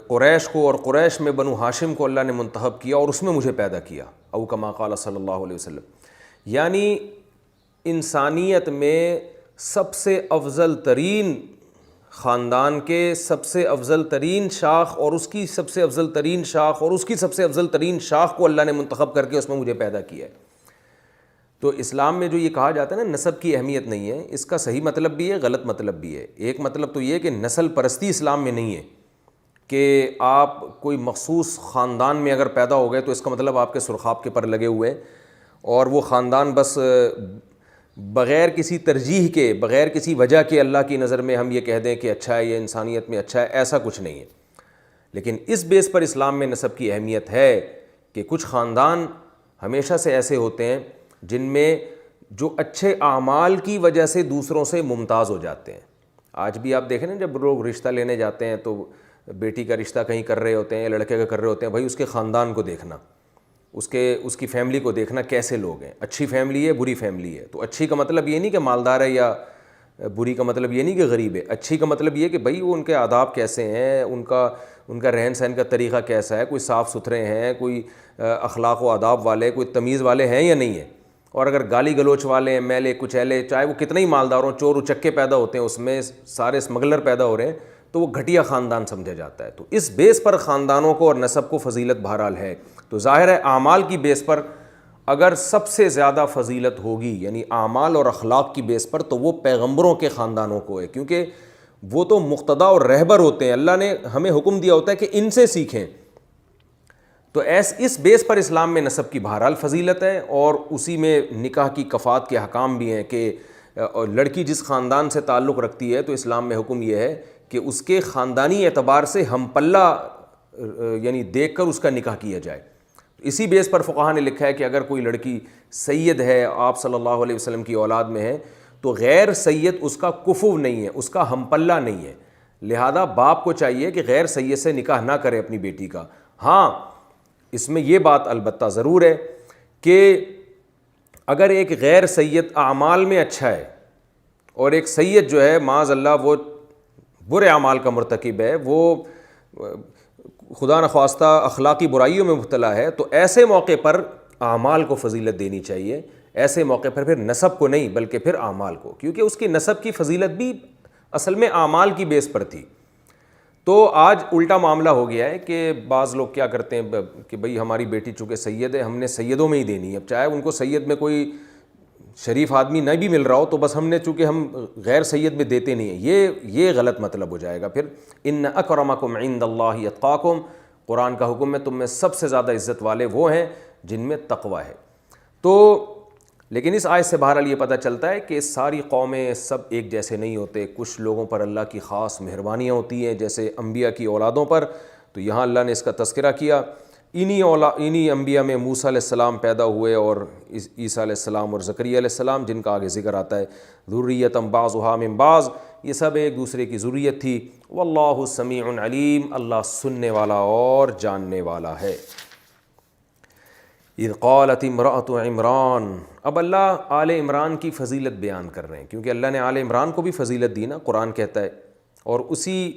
قریش کو، اور قریش میں بنو ہاشم کو اللہ نے منتخب کیا، اور اس میں مجھے پیدا کیا، او کما قال صلی اللہ علیہ وسلم۔ یعنی انسانیت میں سب سے افضل ترین خاندان کے سب سے افضل ترین شاخ، اور اس کی سب سے افضل ترین شاخ، اور اس کی سب سے افضل ترین شاخ کو اللہ نے منتخب کر کے اس میں مجھے پیدا کیا ہے۔ تو اسلام میں جو یہ کہا جاتا ہے نا نسب کی اہمیت نہیں ہے، اس کا صحیح مطلب بھی ہے، غلط مطلب بھی ہے۔ ایک مطلب تو یہ کہ نسل پرستی اسلام میں نہیں ہے کہ آپ کوئی مخصوص خاندان میں اگر پیدا ہو گئے تو اس کا مطلب آپ کے سرخاب کے پر لگے ہوئے ہیں، اور وہ خاندان بس بغیر کسی ترجیح کے، بغیر کسی وجہ کے اللہ کی نظر میں ہم یہ کہہ دیں کہ اچھا ہے، یہ انسانیت میں اچھا ہے، ایسا کچھ نہیں ہے۔ لیکن اس بیس پر اسلام میں نسب کی اہمیت ہے کہ کچھ خاندان ہمیشہ سے ایسے ہوتے ہیں جن میں جو اچھے اعمال کی وجہ سے دوسروں سے ممتاز ہو جاتے ہیں۔ آج بھی آپ دیکھیں نا، جب لوگ رشتہ لینے جاتے ہیں تو بیٹی کا رشتہ کہیں کر رہے ہوتے ہیں یا لڑکے کا کر رہے ہوتے ہیں، بھائی اس کے خاندان کو دیکھنا، اس کی فیملی کو دیکھنا، کیسے لوگ ہیں، اچھی فیملی ہے، بری فیملی ہے۔ تو اچھی کا مطلب یہ نہیں کہ مالدار ہے، یا بری کا مطلب یہ نہیں کہ غریب ہے، اچھی کا مطلب یہ کہ بھائی وہ ان کے آداب کیسے ہیں، ان کا رہن سہن کا طریقہ کیسا ہے، کوئی صاف ستھرے ہیں، کوئی اخلاق و آداب والے، کوئی تمیز والے ہیں یا نہیں ہیں۔ اور اگر گالی گلوچ والے ہیں، میلے کچیلے، چاہے وہ کتنے ہی مالدار ہوں، چور اچکے پیدا ہوتے ہیں، اس میں سارے اسمگلر پیدا ہو رہے ہیں، تو وہ گھٹیا خاندان سمجھا جاتا ہے۔ تو اس بیس پر خاندانوں کو اور نسب کو فضیلت بہرحال ہے۔ تو ظاہر ہے اعمال کی بیس پر اگر سب سے زیادہ فضیلت ہوگی، یعنی اعمال اور اخلاق کی بیس پر، تو وہ پیغمبروں کے خاندانوں کو ہے، کیونکہ وہ تو مقتدا اور رہبر ہوتے ہیں، اللہ نے ہمیں حکم دیا ہوتا ہے کہ ان سے سیکھیں۔ تو اس بیس پر اسلام میں نسب کی بہرحال فضیلت ہے، اور اسی میں نکاح کی کفات کے حکام بھی ہیں کہ لڑکی جس خاندان سے تعلق رکھتی ہے تو اسلام میں حکم یہ ہے کہ اس کے خاندانی اعتبار سے ہم پلہ یعنی دیکھ کر اس کا نکاح کیا جائے۔ اسی بیس پر فقہا نے لکھا ہے کہ اگر کوئی لڑکی سید ہے، آپ صلی اللہ علیہ وسلم کی اولاد میں ہے، تو غیر سید اس کا کفو نہیں ہے، اس کا ہم پلہ نہیں ہے، لہذا باپ کو چاہیے کہ غیر سید سے نکاح نہ کرے اپنی بیٹی کا۔ ہاں، اس میں یہ بات البتہ ضرور ہے کہ اگر ایک غیر سید اعمال میں اچھا ہے اور ایک سید جو ہے معاذ اللہ وہ برے اعمال کا مرتکب ہے، وہ خدا نخواستہ اخلاقی برائیوں میں مبتلا ہے، تو ایسے موقع پر اعمال کو فضیلت دینی چاہیے، ایسے موقع پر پھر نسب کو نہیں بلکہ پھر اعمال کو، کیونکہ اس کی نسب کی فضیلت بھی اصل میں اعمال کی بیس پر تھی۔ تو آج الٹا معاملہ ہو گیا ہے کہ بعض لوگ کیا کرتے ہیں کہ بھئی ہماری بیٹی چونکہ سید ہے، ہم نے سیدوں میں ہی دینی ہے، اب چاہے ان کو سید میں کوئی شریف آدمی نہ بھی مل رہا ہو تو بس ہم نے چونکہ ہم غیر سید میں دیتے نہیں ہیں، یہ غلط مطلب ہو جائے گا۔ پھر ان اکرمکم عند اللہ اتقاکم، قرآن کا حکم ہے تم میں سب سے زیادہ عزت والے وہ ہیں جن میں تقوی ہے۔ تو لیکن اس آیت سے بہرحال یہ پتہ چلتا ہے کہ ساری قومیں سب ایک جیسے نہیں ہوتے، کچھ لوگوں پر اللہ کی خاص مہربانیاں ہوتی ہیں، جیسے انبیاء کی اولادوں پر۔ تو یہاں اللہ نے اس کا تذکرہ کیا انہی انبیاء میں موسیٰ علیہ السلام پیدا ہوئے اور عیسیٰ علیہ السلام اور زکریا علیہ السلام، جن کا آگے ذکر آتا ہے ذریۃ بعضھا من بعض، یہ سب ایک دوسرے کی ذریت تھی۔ واللہ سمیع علیم، اللہ سننے والا اور جاننے والا ہے۔ اذ قالت امرأۃ عمران، اب اللہ آل عمران کی فضیلت بیان کر رہے ہیں، کیونکہ اللہ نے آل عمران کو بھی فضیلت دی نا، قرآن کہتا ہے، اور اسی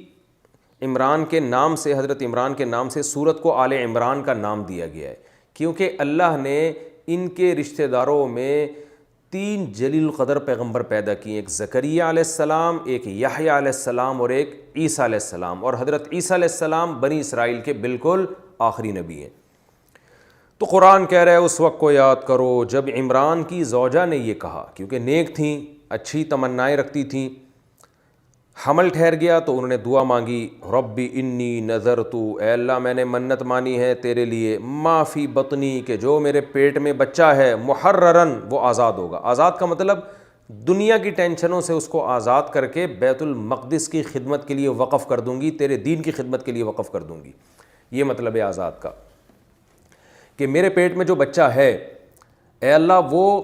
عمران کے نام سے، حضرت عمران کے نام سے سورت کو آل عمران کا نام دیا گیا ہے، کیونکہ اللہ نے ان کے رشتہ داروں میں 3 جلیل القدر پیغمبر پیدا کیے، ایک زکریہ علیہ السلام، ایک یحییٰ علیہ السلام اور ایک عیسیٰ علیہ السلام، اور حضرت عیسیٰ علیہ السلام بنی اسرائیل کے بالکل آخری نبی ہیں۔ تو قرآن کہہ رہا ہے اس وقت کو یاد کرو جب عمران کی زوجہ نے یہ کہا، کیونکہ نیک تھیں، اچھی تمنائیں رکھتی تھیں، حمل ٹھہر گیا تو انہوں نے دعا مانگی، ربی انی نذرت، اے اللہ میں نے منت مانی ہے تیرے لیے، ما فی بطنی، کہ جو میرے پیٹ میں بچہ ہے، محررن، وہ آزاد ہوگا۔ آزاد کا مطلب دنیا کی ٹینشنوں سے اس کو آزاد کر کے بیت المقدس کی خدمت کے لیے وقف کر دوں گی، تیرے دین کی خدمت کے لیے وقف کر دوں گی، یہ مطلب ہے آزاد کا، کہ میرے پیٹ میں جو بچہ ہے اے اللہ وہ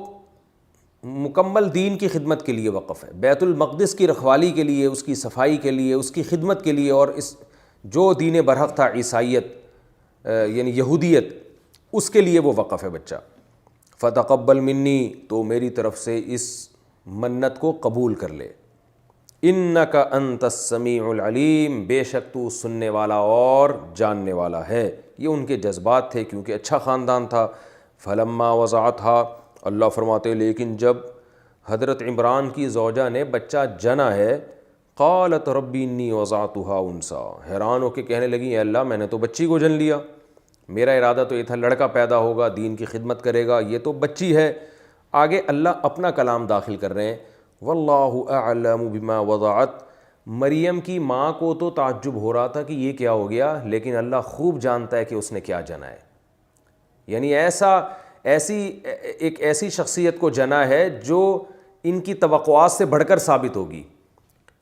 مکمل دین کی خدمت کے لیے وقف ہے، بیت المقدس کی رکھوالی کے لیے، اس کی صفائی کے لیے، اس کی خدمت کے لیے، اور اس جو دین برحق تھا عیسائیت یعنی یہودیت، اس کے لیے وہ وقف ہے بچہ۔ فتقبل منی، تو میری طرف سے اس منت کو قبول کر لے، انک انت السمیع العلیم، بے شک تو سننے والا اور جاننے والا ہے۔ یہ ان کے جذبات تھے، کیونکہ اچھا خاندان تھا۔ فلما وضعتھا، اللہ فرماتے لیکن جب حضرت عمران کی زوجہ نے بچہ جنا ہے، قالت ربی انی وضعتھا انثی، حیران ہو کے کہنے لگی اے اللہ میں نے تو بچی کو جن لیا، میرا ارادہ تو یہ تھا لڑکا پیدا ہوگا، دین کی خدمت کرے گا، یہ تو بچی ہے۔ آگے اللہ اپنا کلام داخل کر رہے ہیں، واللہ اعلم بما وضعت، مریم کی ماں کو تو تعجب ہو رہا تھا کہ یہ کیا ہو گیا، لیکن اللہ خوب جانتا ہے کہ اس نے کیا جنا ہے، یعنی ایسی شخصیت کو جنا ہے جو ان کی توقعات سے بڑھ کر ثابت ہوگی،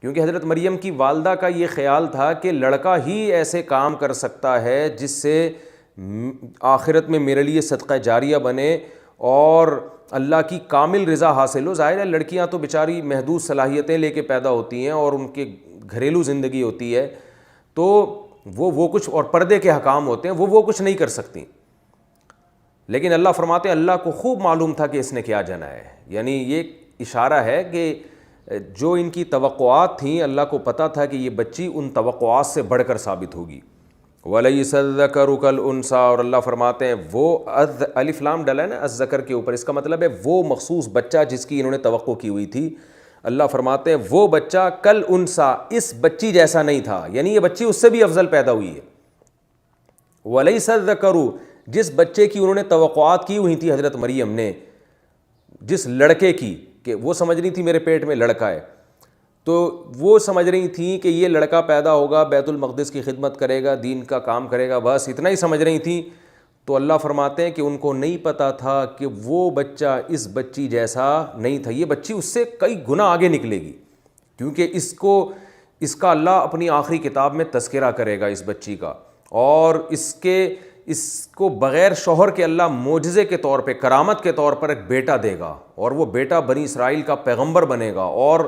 کیونکہ حضرت مریم کی والدہ کا یہ خیال تھا کہ لڑکا ہی ایسے کام کر سکتا ہے جس سے آخرت میں میرے لیے صدقہ جاریہ بنے اور اللہ کی کامل رضا حاصل ہو۔ ظاہر ہے لڑکیاں تو بیچاری محدود صلاحیتیں لے کے پیدا ہوتی ہیں اور ان کے گھریلو زندگی ہوتی ہے، تو وہ کچھ، اور پردے کے حکام ہوتے ہیں، وہ کچھ نہیں کر سکتی، لیکن اللہ فرماتے ہیں اللہ کو خوب معلوم تھا کہ اس نے کیا جنا ہے، یعنی یہ اشارہ ہے کہ جو ان کی توقعات تھیں اللہ کو پتہ تھا کہ یہ بچی ان توقعات سے بڑھ کر ثابت ہوگی۔ وَلَيْسَ الذَّكَرُ كَالْأُنثىٰ، اور اللہ فرماتے ہیں وہ الف لام ڈلا ہے نا الذکر کے اوپر، اس کا مطلب ہے وہ مخصوص بچہ جس کی انہوں نے توقع کی ہوئی تھی، اللہ فرماتے ہیں وہ بچہ کالانثیٰ، اس بچی جیسا نہیں تھا، یعنی یہ بچی اس سے بھی افضل پیدا ہوئی ہے۔ وَلَيْسَ الذَّكَرُ، جس بچے کی انہوں نے توقعات کی ہوئی تھی حضرت مریم نے، جس لڑکے کی، کہ وہ سمجھ رہی تھی میرے پیٹ میں لڑکا ہے، تو وہ سمجھ رہی تھیں کہ یہ لڑکا پیدا ہوگا، بیت المقدس کی خدمت کرے گا، دین کا کام کرے گا، بس اتنا ہی سمجھ رہی تھیں۔ تو اللہ فرماتے ہیں کہ ان کو نہیں پتہ تھا کہ وہ بچہ اس بچی جیسا نہیں تھا، یہ بچی اس سے کئی گنا آگے نکلے گی، کیونکہ اس کا اللہ اپنی آخری کتاب میں تذکرہ کرے گا اس بچی کا، اور اس کو بغیر شوہر کے اللہ معجزے کے طور پہ، کرامت کے طور پر ایک بیٹا دے گا، اور وہ بیٹا بنی اسرائیل کا پیغمبر بنے گا، اور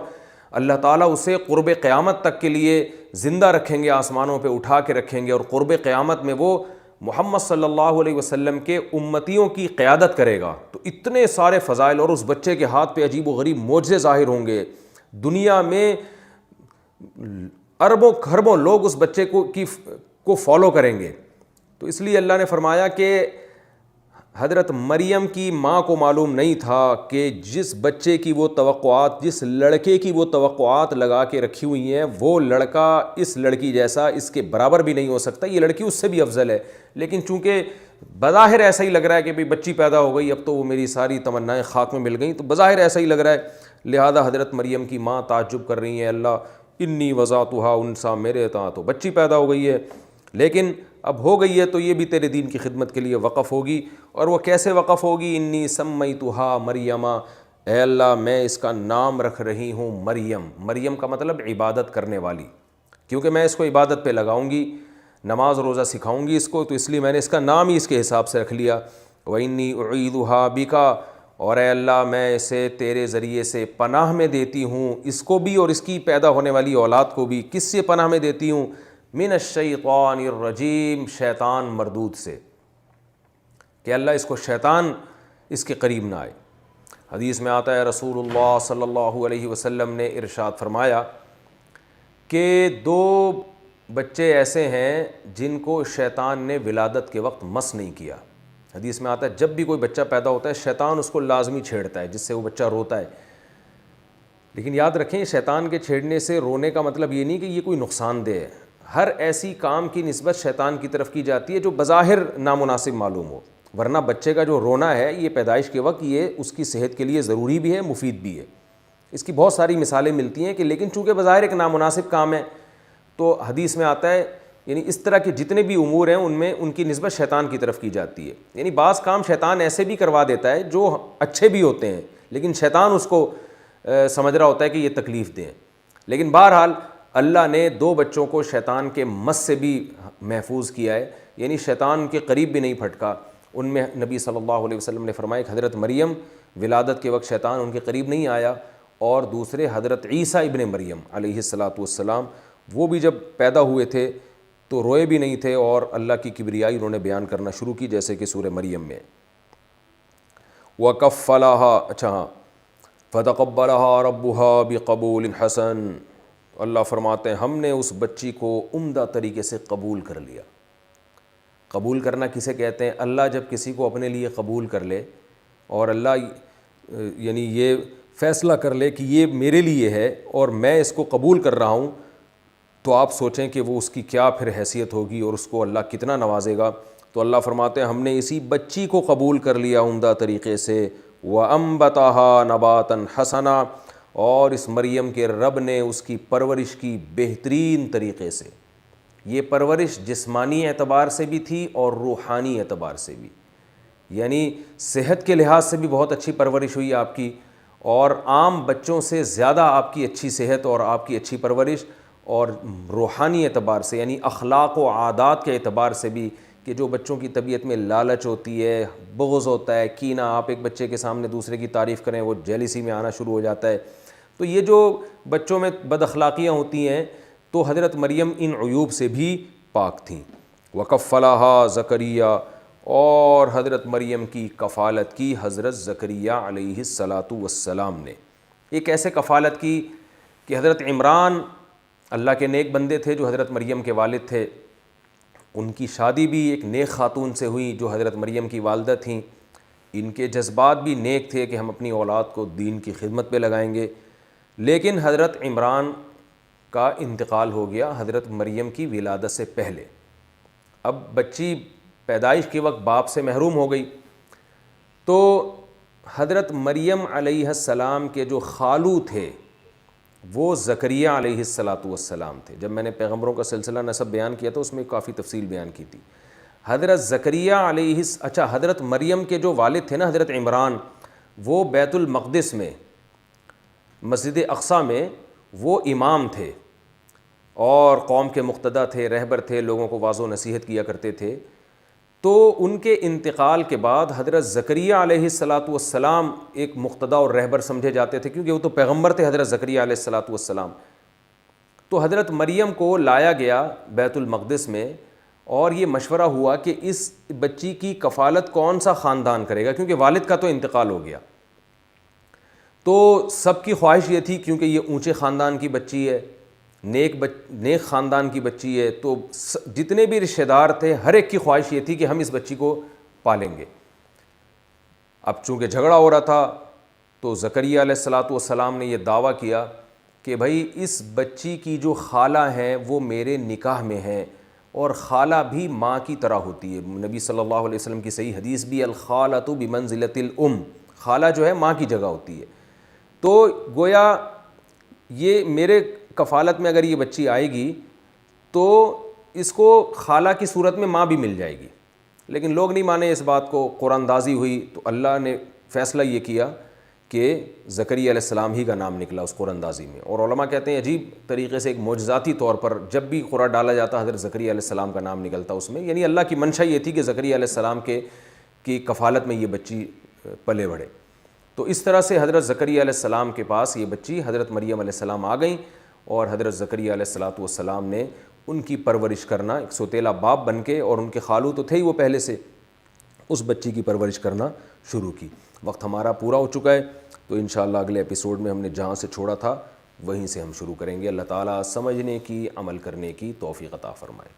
اللہ تعالیٰ اسے قرب قیامت تک کے لیے زندہ رکھیں گے، آسمانوں پہ اٹھا کے رکھیں گے، اور قرب قیامت میں وہ محمد صلی اللہ علیہ وسلم کے امتیوں کی قیادت کرے گا۔ تو اتنے سارے فضائل، اور اس بچے کے ہاتھ پہ عجیب و غریب معجزے ظاہر ہوں گے، دنیا میں اربوں خربوں لوگ اس بچے کو فالو کریں گے۔ تو اس لیے اللہ نے فرمایا کہ حضرت مریم کی ماں کو معلوم نہیں تھا کہ جس بچے کی وہ توقعات، جس لڑکے کی وہ توقعات لگا کے رکھی ہوئی ہیں، وہ لڑکا اس لڑکی جیسا، اس کے برابر بھی نہیں ہو سکتا، یہ لڑکی اس سے بھی افضل ہے، لیکن چونکہ بظاہر ایسا ہی لگ رہا ہے کہ بچی پیدا ہو گئی، اب تو وہ میری ساری تمنائیں خاک میں مل گئیں، تو بظاہر ایسا ہی لگ رہا ہے، لہذا حضرت مریم کی ماں تعجب کر رہی ہیں، اللہ انی وضعتھا انثیٰ، میرے تو بچی پیدا ہو گئی ہے، لیکن اب ہو گئی ہے تو یہ بھی تیرے دین کی خدمت کے لیے وقف ہوگی۔ اور وہ کیسے وقف ہوگی؟ انی سمیتھا مریم، اے اللہ میں اس کا نام رکھ رہی ہوں مریم۔ مریم کا مطلب عبادت کرنے والی، کیونکہ میں اس کو عبادت پہ لگاؤں گی، نماز روزہ سکھاؤں گی اس کو، تو اس لیے میں نے اس کا نام ہی اس کے حساب سے رکھ لیا۔ وَإِنِّي أُعِيذُهَا بِكَ، اور اے اللہ میں اسے تیرے ذریعے سے پناہ میں دیتی ہوں، اس کو بھی اور اس کی پیدا ہونے والی اولاد کو بھی۔ کس سے پناہ میں دیتی ہوں؟ من الشیطان الرجیم، شیطان مردود سے، کہ اللہ اس کو شیطان اس کے قریب نہ آئے۔ حدیث میں آتا ہے رسول اللہ صلی اللہ علیہ وسلم نے ارشاد فرمایا کہ 2 بچے ایسے ہیں جن کو شیطان نے ولادت کے وقت مس نہیں کیا۔ حدیث میں آتا ہے جب بھی کوئی بچہ پیدا ہوتا ہے شیطان اس کو لازمی چھیڑتا ہے، جس سے وہ بچہ روتا ہے۔ لیکن یاد رکھیں، شیطان کے چھیڑنے سے رونے کا مطلب یہ نہیں کہ یہ کوئی نقصان دہ ہے۔ ہر ایسی کام کی نسبت شیطان کی طرف کی جاتی ہے جو بظاہر نامناسب معلوم ہو، ورنہ بچے کا جو رونا ہے یہ پیدائش کے وقت یہ اس کی صحت کے لیے ضروری بھی ہے، مفید بھی ہے۔ اس کی بہت ساری مثالیں ملتی ہیں کہ لیکن چونکہ بظاہر ایک نامناسب کام ہے، تو حدیث میں آتا ہے یعنی اس طرح کے جتنے بھی امور ہیں ان میں ان کی نسبت شیطان کی طرف کی جاتی ہے۔ یعنی بعض کام شیطان ایسے بھی کروا دیتا ہے جو اچھے بھی ہوتے ہیں، لیکن شیطان اس کو سمجھ رہا ہوتا ہے کہ یہ تکلیف دیں۔ لیکن بہرحال اللہ نے 2 بچوں کو شیطان کے مس سے بھی محفوظ کیا ہے، یعنی شیطان کے قریب بھی نہیں پھٹکا۔ ان میں نبی صلی اللہ علیہ وسلم نے فرمایا کہ حضرت مریم ولادت کے وقت شیطان ان کے قریب نہیں آیا، اور دوسرے حضرت عیسیٰ ابن مریم علیہ السلام، وہ بھی جب پیدا ہوئے تھے تو روئے بھی نہیں تھے، اور اللہ کی کبریائی انہوں نے بیان کرنا شروع کی، جیسے کہ سورہ مریم میں۔ وَكَفَّلَهَا فَتَقَبَّلَهَا رَبُّهَا بِقَبُولٍ حَسَنٍ، اللہ فرماتے ہیں ہم نے اس بچی کو عمدہ طریقے سے قبول کر لیا۔ قبول کرنا کسے کہتے ہیں؟ اللہ جب کسی کو اپنے لیے قبول کر لے، اور اللہ یعنی یہ فیصلہ کر لے کہ یہ میرے لیے ہے اور میں اس کو قبول کر رہا ہوں، تو آپ سوچیں کہ وہ اس کی کیا پھر حیثیت ہوگی اور اس کو اللہ کتنا نوازے گا۔ تو اللہ فرماتے ہیں ہم نے اسی بچی کو قبول کر لیا عمدہ طریقے سے۔ وَأَنبَتَهَا نَبَاتًا حَسَنًا، اور اس مریم کے رب نے اس کی پرورش کی بہترین طریقے سے۔ یہ پرورش جسمانی اعتبار سے بھی تھی اور روحانی اعتبار سے بھی، یعنی صحت کے لحاظ سے بھی بہت اچھی پرورش ہوئی آپ کی، اور عام بچوں سے زیادہ آپ کی اچھی صحت اور آپ کی اچھی پرورش، اور روحانی اعتبار سے یعنی اخلاق و عادات کے اعتبار سے بھی، کہ جو بچوں کی طبیعت میں لالچ ہوتی ہے، بغض ہوتا ہے، کینہ، آپ ایک بچے کے سامنے دوسرے کی تعریف کریں وہ جیلیسی میں آنا شروع ہو جاتا ہے، تو یہ جو بچوں میں بد اخلاقیاں ہوتی ہیں، تو حضرت مریم ان عیوب سے بھی پاک تھیں۔ وَكَفَّلَهَا زَكَرِيَّا، اور حضرت مریم کی کفالت کی حضرت زکریا علیہ السلام نے۔ ایک ایسے کفالت کی کہ حضرت عمران اللہ کے نیک بندے تھے جو حضرت مریم کے والد تھے، ان کی شادی بھی ایک نیک خاتون سے ہوئی جو حضرت مریم کی والدہ تھیں۔ ان کے جذبات بھی نیک تھے کہ ہم اپنی اولاد کو دین کی خدمت پہ لگائیں گے، لیکن حضرت عمران کا انتقال ہو گیا حضرت مریم کی ولادت سے پہلے۔ اب بچی پیدائش کے وقت باپ سے محروم ہو گئی، تو حضرت مریم علیہ السلام کے جو خالو تھے وہ زکریہ علیہ السلام تھے۔ جب میں نے پیغمبروں کا سلسلہ نسب بیان کیا تھا اس میں کافی تفصیل بیان کی تھی۔ حضرت زکریہ حضرت مریم کے جو والد تھے نا حضرت عمران، وہ بیت المقدس میں مسجد اقصیٰ میں وہ امام تھے اور قوم کے مقتدی تھے، رہبر تھے، لوگوں کو واعظ و نصیحت کیا کرتے تھے۔ تو ان کے انتقال کے بعد حضرت زکریہ علیہ السلام ایک مقتدی اور رہبر سمجھے جاتے تھے، کیونکہ وہ تو پیغمبر تھے حضرت زکریہ علیہ السلام۔ تو حضرت مریم کو لایا گیا بیت المقدس میں، اور یہ مشورہ ہوا کہ اس بچی کی کفالت کون سا خاندان کرے گا، کیونکہ والد کا تو انتقال ہو گیا۔ تو سب کی خواہش یہ تھی کیونکہ یہ اونچے خاندان کی بچی ہے، نیک خاندان کی بچی ہے، تو جتنے بھی رشتہ دار تھے ہر ایک کی خواہش یہ تھی کہ ہم اس بچی کو پالیں گے۔ اب چونکہ جھگڑا ہو رہا تھا تو زکریہ علیہ السلام نے یہ دعویٰ کیا کہ بھائی اس بچی کی جو خالہ ہیں وہ میرے نکاح میں ہیں، اور خالہ بھی ماں کی طرح ہوتی ہے۔ نبی صلی اللہ علیہ وسلم کی صحیح حدیث بھی الخالۃ بمنزلۃ الام، خالہ جو ہے ماں کی جگہ ہوتی ہے۔ تو گویا یہ میرے کفالت میں اگر یہ بچی آئے گی تو اس کو خالہ کی صورت میں ماں بھی مل جائے گی، لیکن لوگ نہیں مانے اس بات کو، قرآن اندازی ہوئی، تو اللہ نے فیصلہ یہ کیا کہ زکریا علیہ السلام ہی کا نام نکلا اس قرآن اندازی میں. اور علماء کہتے ہیں عجیب طریقے سے ایک معجزاتی طور پر جب بھی قرآن ڈالا جاتا حضرت زکریا علیہ السلام کا نام نکلتا اس میں، یعنی اللہ کی منشا یہ تھی کہ زکریا علیہ السلام کی کفالت میں یہ بچی پلے بڑھے. تو اس طرح سے حضرت زکریا علیہ السلام کے پاس یہ بچی حضرت مریم علیہ السلام آ گئیں، اور حضرت زکریا علیہ السلام نے ان کی پرورش کرنا ایک سوتیلا باپ بن کے، اور ان کے خالو تو تھے ہی وہ پہلے سے، اس بچی کی پرورش کرنا شروع کی. وقت ہمارا پورا ہو چکا ہے، تو انشاءاللہ اگلے ایپیسوڈ میں ہم نے جہاں سے چھوڑا تھا وہیں سے ہم شروع کریں گے. اللہ تعالیٰ سمجھنے کی، عمل کرنے کی توفیق عطا فرمائے.